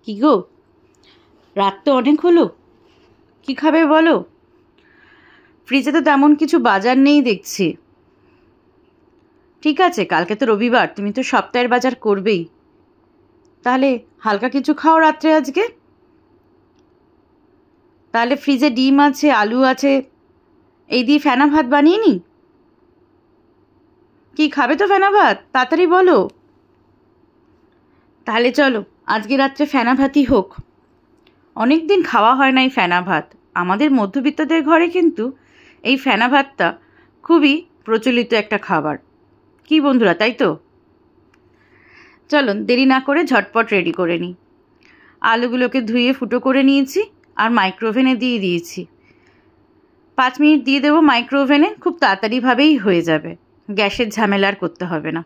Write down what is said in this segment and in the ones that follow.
কি গো, রাত তো অনেক হলো, কি খাবে বলো? ফ্রিজে তো তেমন কিছু বাজার নেই দেখছি। ঠিক আছে, কালকে তো রবিবার, তুমি তো সপ্তাহের বাজার করবেই। তাহলে হালকা কিছু খাও রাত্রে আজকে। তাহলে ফ্রিজে ডিম আছে, আলু আছে, এই দিয়ে ফেনা ভাত বানিয়ে নি। কি খাবে তো ফেনা ভাত? তাড়াতাড়ি বলো। তাহলে চলো আজকে রাত্রে ফেনা ভাতই হোক। অনেক দিন খাওয়া হয় না এই ফেনা ভাত। আমাদের মধ্যবিত্তদের ঘরে কিন্তু এই ফেনা ভাতটা খুবই প্রচলিত একটা খাবার। কি বন্ধুরা, তাই তো? চলুন দেরি না করে ঝটপট রেডি করে নিই। আলুগুলোকে ধুয়ে ফুটো করে নিয়েছি আর মাইক্রোওভেনে দিয়ে দিয়েছি। 5 মিনিট দিয়ে দেবো মাইক্রোওভেনে, খুব তাড়াতাড়িভাবেই হয়ে যাবে, গ্যাসের ঝামেলা আর করতে হবে না।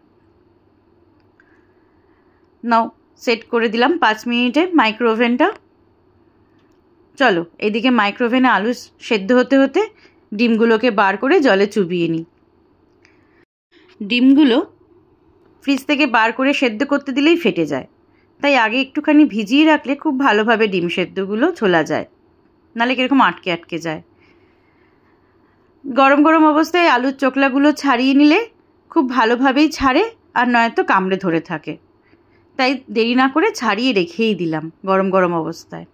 নাও সেট করে দিলাম 5 মিনিটে মাইক্রোওভেনটা। চলো এদিকে মাইক্রোওভেনে আলু সেদ্ধ হতে হতে ডিমগুলোকে বার করে জলে চুবিয়ে নিই। ডিমগুলো ফ্রিজ থেকে বার করে সেদ্ধ করতে দিলেই ফেটে যায়, তাই আগে একটুখানি ভিজিয়ে রাখলে খুব ভালোভাবে ডিম সেদ্ধগুলো ছোলা যায়, নাহলে কীরকম আটকে আটকে যায়। গরম গরম অবস্থায় আলুর চোকলাগুলো ছাড়িয়ে নিলে খুব ভালোভাবেই ছাড়ে, আর নয়তো কামড়ে ধরে থাকে, তাই দেরি না করে ছাড়িয়ে রেখেই দিলাম গরম গরম অবস্থায়।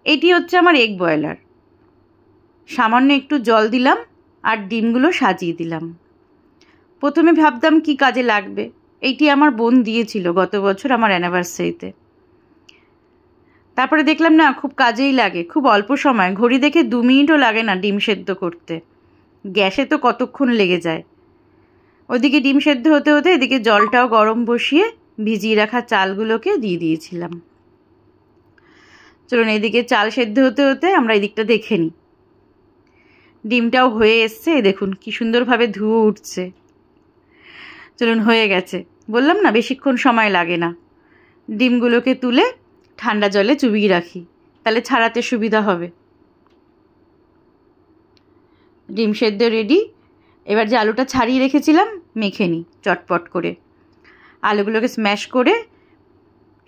এটি হচ্ছে আমার এগ বয়লার। সামান্য একটু জল দিলাম আর ডিমগুলো সাজিয়ে দিলাম। প্রথমে ভাবতাম কি কাজে লাগবে, এইটি আমার বোন দিয়েছিল গত বছর আমার অ্যানিভার্সারিতে। তারপরে দেখলাম না, খুব কাজেই লাগে, খুব অল্প সময়, ঘড়ি দেখে 2 মিনিটও লাগে না ডিম সেদ্ধ করতে। গ্যাসে তো কতক্ষণ লেগে যায়। ওদিকে ডিম সেদ্ধ হতে হতে এদিকে জলটাও গরম বসিয়ে ভিজিয়ে রাখা চালগুলোকে দিয়ে দিয়েছিলাম। চলুন এদিকে চাল সেদ্ধ হতে হতে আমরা এদিকটা দেখে নিই। ডিমটাও হয়ে এসছে, দেখুন কি সুন্দরভাবে ধুয়ে উঠছে। চলুন, হয়ে গেছে। বললাম না বেশিক্ষণ সময় লাগে না। ডিমগুলোকে তুলে ঠান্ডা জলে চুবিয়ে রাখি, তাহলে ছাড়াতে সুবিধা হবে। ডিম সেদ্ধ রেডি। এবার যে আলুটা ছাড়িয়ে রেখেছিলাম মেখে নিই চটপট করে। আলুগুলোকে স্ম্যাশ করে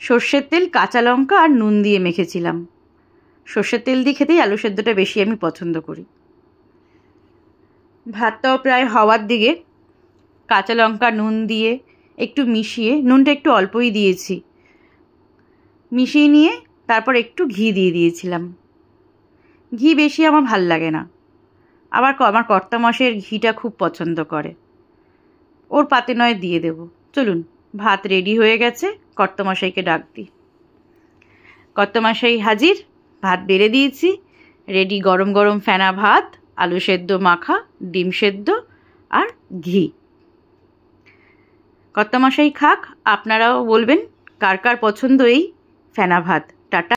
সর্ষের তেল, কাঁচা লঙ্কা আর নুন দিয়ে মেখেছিলাম। সর্ষের তেল দিয়ে খেতেই আলু সেদ্ধটা বেশি আমি পছন্দ করি। ভাতটাও প্রায় হওয়ার দিকে, কাঁচা লঙ্কা নুন দিয়ে একটু মিশিয়ে, নুনটা একটু অল্পই দিয়েছি, মিশিয়ে নিয়ে তারপর একটু ঘি দিয়ে দিয়েছিলাম। ঘি বেশি আমার ভাল লাগে না, আবার আমার কর্তামশাইয়ের ঘিটা খুব পছন্দ করে, ওর পাতে নয় দিয়ে দেব। চলুন ভাত রেডি হয়ে গেছে, কর্তামশাইকে ডাক দিই। কর্তামশাই হাজির, ভাত বেড়ে দিয়েছি, রেডি গরম গরম ফেনা ভাত, আলু সেদ্ধ মাখা, ডিম সেদ্ধ আর ঘি। কর্তামশাই খাক, আপনারাও বলবেন কার কার পছন্দ এই ফেনা ভাত। টাটা।